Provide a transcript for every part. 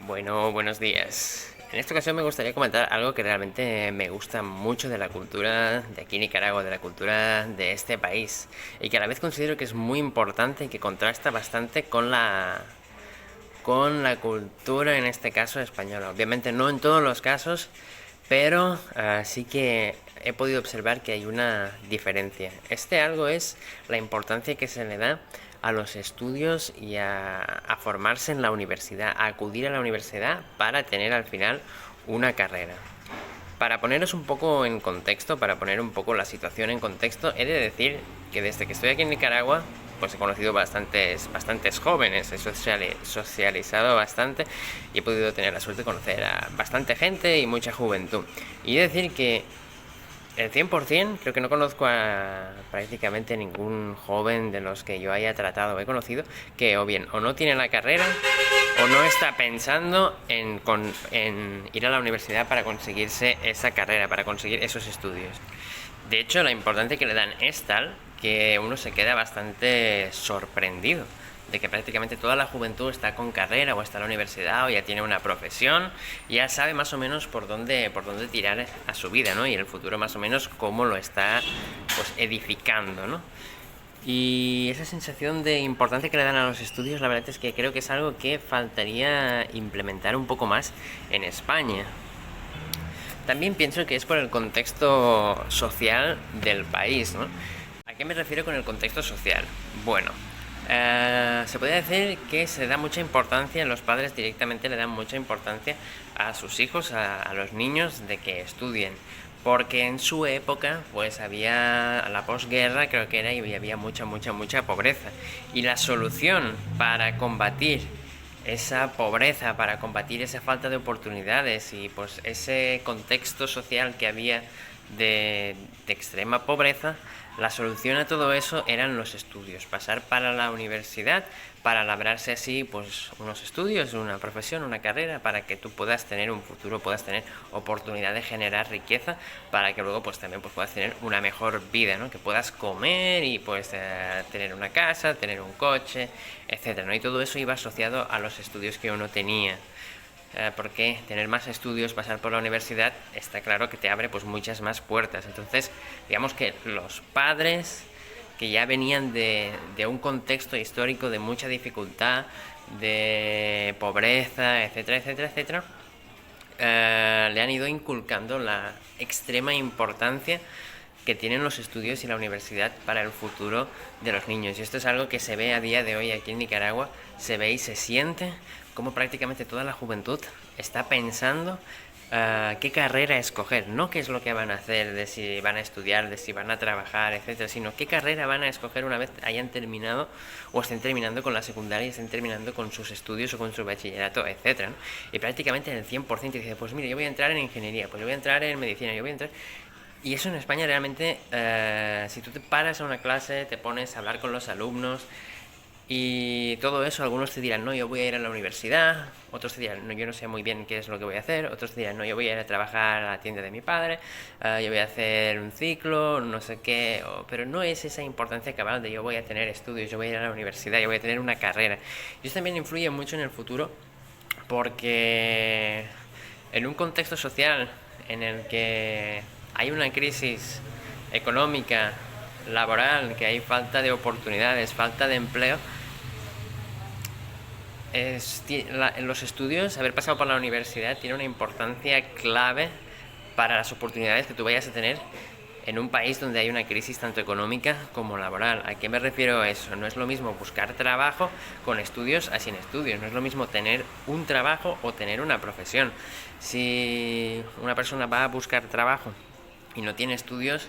Bueno, buenos días. En esta ocasión me gustaría comentar algo que realmente me gusta mucho de la cultura de aquí en Nicaragua, de la cultura de este país, y que a la vez considero que es muy importante y que contrasta bastante con la cultura, en este caso española. Obviamente no en todos los casos, pero sí que he podido observar que hay una diferencia. Este algo es la importancia que se le da a los estudios y a formarse en la universidad, a acudir a la universidad para tener al final una carrera. Para poneros un poco en contexto, para poner un poco la situación en contexto, he de decir que desde que estoy aquí en Nicaragua, pues he conocido bastantes jóvenes, he socializado bastante y he podido tener la suerte de conocer a bastante gente y mucha juventud. Y he de decir que el 100% creo que no conozco a prácticamente ningún joven de los que yo haya tratado o he conocido que o bien o no tiene la carrera o no está pensando en ir a la universidad para conseguirse esa carrera, para conseguir esos estudios. De hecho, la importancia que le dan es tal que uno se queda bastante sorprendido de que prácticamente toda la juventud está con carrera o está en la universidad o ya tiene una profesión, ya sabe más o menos por dónde tirar a su vida, ¿no? Y el futuro más o menos cómo lo está pues edificando, ¿no? Y esa sensación de importancia que le dan a los estudios, la verdad es que creo que es algo que faltaría implementar un poco más en España. También pienso que es por el contexto social del país, ¿no? ¿A qué me refiero con el contexto social? Bueno, se podría decir que se da mucha importancia, los padres directamente le dan mucha importancia a sus hijos, a los niños, de que estudien. Porque en su época, pues había la posguerra, creo que era, y había mucha pobreza. Y la solución para combatir esa pobreza, para combatir esa falta de oportunidades y pues ese contexto social que había de extrema pobreza, la solución a todo eso eran los estudios, pasar para la universidad para labrarse así pues unos estudios, una profesión, una carrera, para que tú puedas tener un futuro, puedas tener oportunidad de generar riqueza, para que luego pues también pues, puedas tener una mejor vida, ¿no? Que puedas comer y pues tener una casa, tener un coche, etcétera, ¿no? Y todo eso iba asociado a los estudios que uno tenía. Porque tener más estudios, pasar por la universidad, está claro que te abre pues muchas más puertas. Entonces, digamos que los padres que ya venían de un contexto histórico de mucha dificultad, de pobreza, etcétera, le han ido inculcando la extrema importancia que tienen los estudios y la universidad para el futuro de los niños. Y esto es algo que se ve a día de hoy aquí en Nicaragua, se ve y se siente como prácticamente toda la juventud está pensando qué carrera escoger, no qué es lo que van a hacer, de si van a estudiar, de si van a trabajar, etcétera, sino qué carrera van a escoger una vez hayan terminado o estén terminando con la secundaria y estén terminando con sus estudios o con su bachillerato, etcétera, ¿no? Y prácticamente el 100% dice, pues mira, yo voy a entrar en ingeniería, pues yo voy a entrar en medicina, yo voy a entrar... Y eso en España realmente, si tú te paras a una clase, te pones a hablar con los alumnos, y todo eso, algunos te dirán, no, yo voy a ir a la universidad, otros te dirán, no, yo no sé muy bien qué es lo que voy a hacer, otros te dirán, no, yo voy a ir a trabajar a la tienda de mi padre, yo voy a hacer un ciclo, no sé qué, pero no es esa importancia cabal de yo voy a tener estudios, yo voy a ir a la universidad, yo voy a tener una carrera. Y eso también influye mucho en el futuro porque en un contexto social en el que hay una crisis económica, laboral, que hay falta de oportunidades, falta de empleo, los estudios, haber pasado por la universidad, tiene una importancia clave para las oportunidades que tú vayas a tener en un país donde hay una crisis tanto económica como laboral. ¿A qué me refiero a eso? No es lo mismo buscar trabajo con estudios a sin estudios. No es lo mismo tener un trabajo o tener una profesión. Si una persona va a buscar trabajo y no tiene estudios,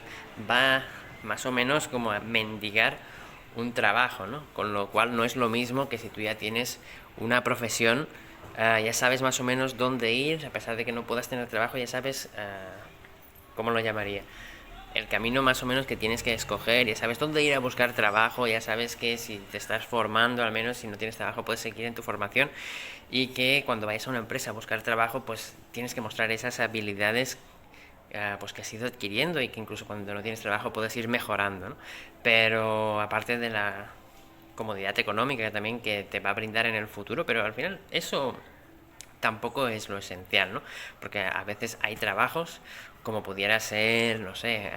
va más o menos como a mendigar un trabajo, ¿no? Con lo cual no es lo mismo que si tú ya tienes una profesión, ya sabes más o menos dónde ir, a pesar de que no puedas tener trabajo, ya sabes, ¿cómo lo llamaría? El camino más o menos que tienes que escoger, ya sabes dónde ir a buscar trabajo, ya sabes que si te estás formando, al menos si no tienes trabajo, puedes seguir en tu formación y que cuando vayas a una empresa a buscar trabajo, pues tienes que mostrar esas habilidades pues que has ido adquiriendo y que incluso cuando no tienes trabajo puedes ir mejorando, ¿no? Pero aparte de la comodidad económica también que te va a brindar en el futuro, pero al final eso tampoco es lo esencial, ¿no? Porque a veces hay trabajos, como pudiera ser, no sé,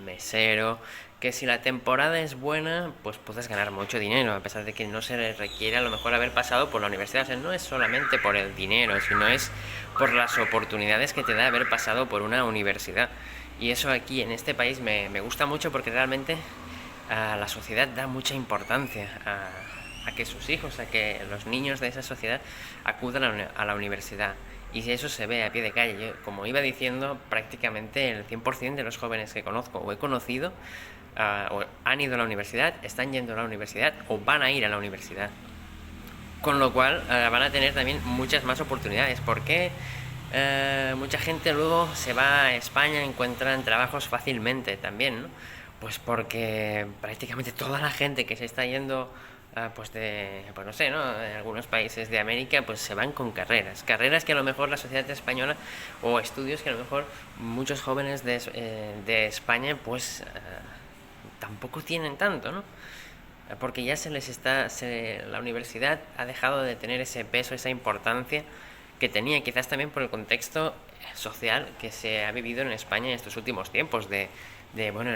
mesero, que si la temporada es buena, pues puedes ganar mucho dinero, a pesar de que no se le requiere a lo mejor haber pasado por la universidad. O sea, no es solamente por el dinero, sino es por las oportunidades que te da haber pasado por una universidad. Y eso aquí en este país me gusta mucho porque realmente la sociedad da mucha importancia a que sus hijos, a que los niños de esa sociedad acudan a la universidad. Y si eso se ve a pie de calle, yo, como iba diciendo, prácticamente el 100% de los jóvenes que conozco o he conocido o han ido a la universidad, están yendo a la universidad o van a ir a la universidad. Con lo cual van a tener también muchas más oportunidades. Porque mucha gente luego se va a España, encuentran trabajos fácilmente también, ¿no? Pues porque prácticamente toda la gente que se está yendo pues pues no sé, ¿no? En algunos países de América pues se van con carreras que a lo mejor la sociedad española o estudios que a lo mejor muchos jóvenes de España pues tampoco tienen tanto, ¿no? Porque ya la universidad ha dejado de tener ese peso, esa importancia que tenía, quizás también por el contexto social que se ha vivido en España en estos últimos tiempos, bueno,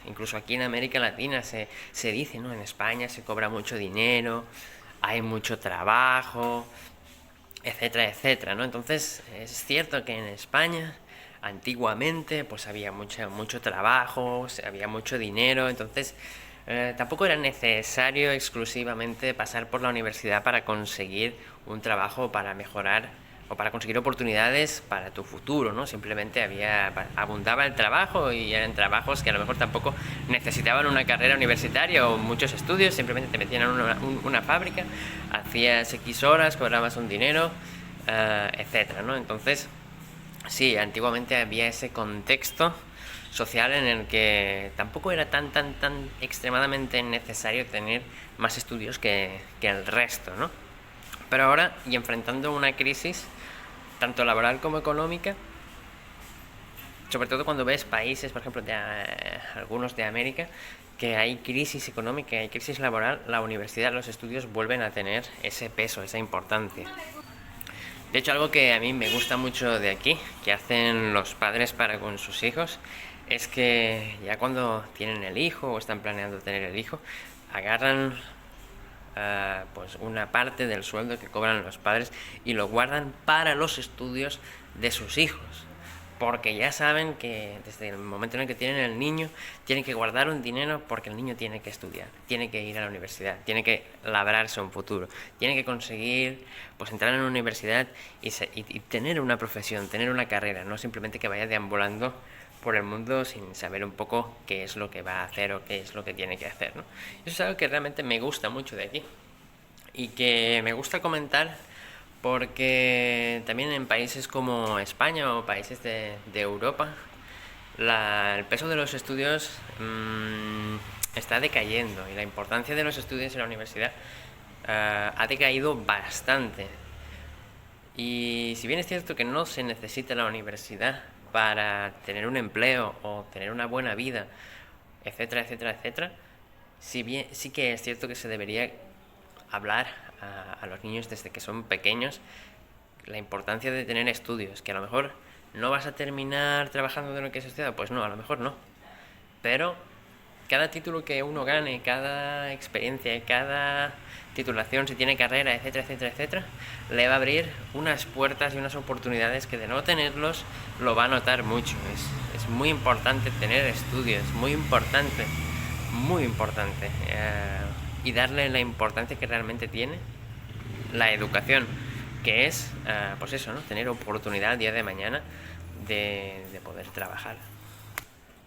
incluso aquí en América Latina se dice, ¿no? En España se cobra mucho dinero, hay mucho trabajo, etcétera, etcétera, ¿no? Entonces es cierto que en España antiguamente pues había mucho trabajo, había mucho dinero, entonces tampoco era necesario exclusivamente pasar por la universidad para conseguir un trabajo, para mejorar o para conseguir oportunidades para tu futuro, ¿no? Simplemente abundaba el trabajo y eran trabajos que a lo mejor tampoco necesitaban una carrera universitaria o muchos estudios, simplemente te metían en una fábrica, hacías X horas, cobrabas un dinero, etcétera, ¿no? Entonces, sí, antiguamente había ese contexto social en el que tampoco era tan extremadamente necesario tener más estudios que el resto, ¿no? Pero ahora, y enfrentando una crisis tanto laboral como económica, sobre todo cuando ves países, por ejemplo, algunos de América, que hay crisis económica, hay crisis laboral, la universidad, los estudios vuelven a tener ese peso, esa importancia. De hecho, algo que a mí me gusta mucho de aquí, que hacen los padres para con sus hijos, es que ya cuando tienen el hijo o están planeando tener el hijo, agarran pues una parte del sueldo que cobran los padres y lo guardan para los estudios de sus hijos. Porque ya saben que desde el momento en el que tienen el niño, tienen que guardar un dinero porque el niño tiene que estudiar, tiene que ir a la universidad, tiene que labrarse un futuro, tiene que conseguir pues entrar en una universidad y tener una profesión, tener una carrera, no simplemente que vaya deambulando por el mundo sin saber un poco qué es lo que va a hacer o qué es lo que tiene que hacer, ¿no? Eso es algo que realmente me gusta mucho de aquí y que me gusta comentar porque también en países como España o países de Europa el peso de los estudios está decayendo y la importancia de los estudios en la universidad ha decaído bastante. Y si bien es cierto que no se necesita la universidad para tener un empleo o tener una buena vida, etcétera, etcétera, etcétera, sí que es cierto que se debería hablar a los niños desde que son pequeños la importancia de tener estudios, que a lo mejor no vas a terminar trabajando de lo que has estudiado, pues no, a lo mejor no, pero cada título que uno gane, cada experiencia, cada titulación, si tiene carrera, etcétera, etcétera, etcétera, le va a abrir unas puertas y unas oportunidades que de no tenerlos lo va a notar mucho. Es muy importante tener estudios, muy importante, muy importante. Y darle la importancia que realmente tiene la educación, que es, pues eso, ¿no? Tener oportunidad el día de mañana de poder trabajar.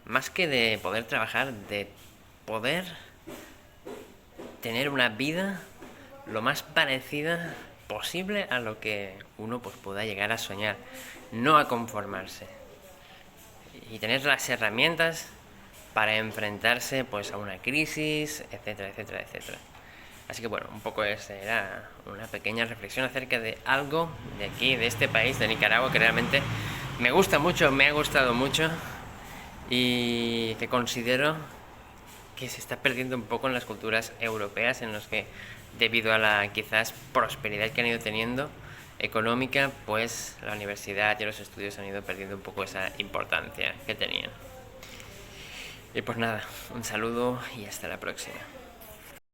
Más que de poder trabajar, de poder tener una vida lo más parecida posible a lo que uno pues pueda llegar a soñar, no a conformarse. Y tener las herramientas para enfrentarse pues a una crisis, etcétera, etcétera, etcétera. Así que bueno, un poco esa era una pequeña reflexión acerca de algo de aquí, de este país, de Nicaragua, que realmente me gusta mucho, me ha gustado mucho y que considero que se está perdiendo un poco en las culturas europeas, en los que debido a la quizás prosperidad que han ido teniendo, económica, pues la universidad y los estudios han ido perdiendo un poco esa importancia que tenían. Y pues nada, un saludo y hasta la próxima.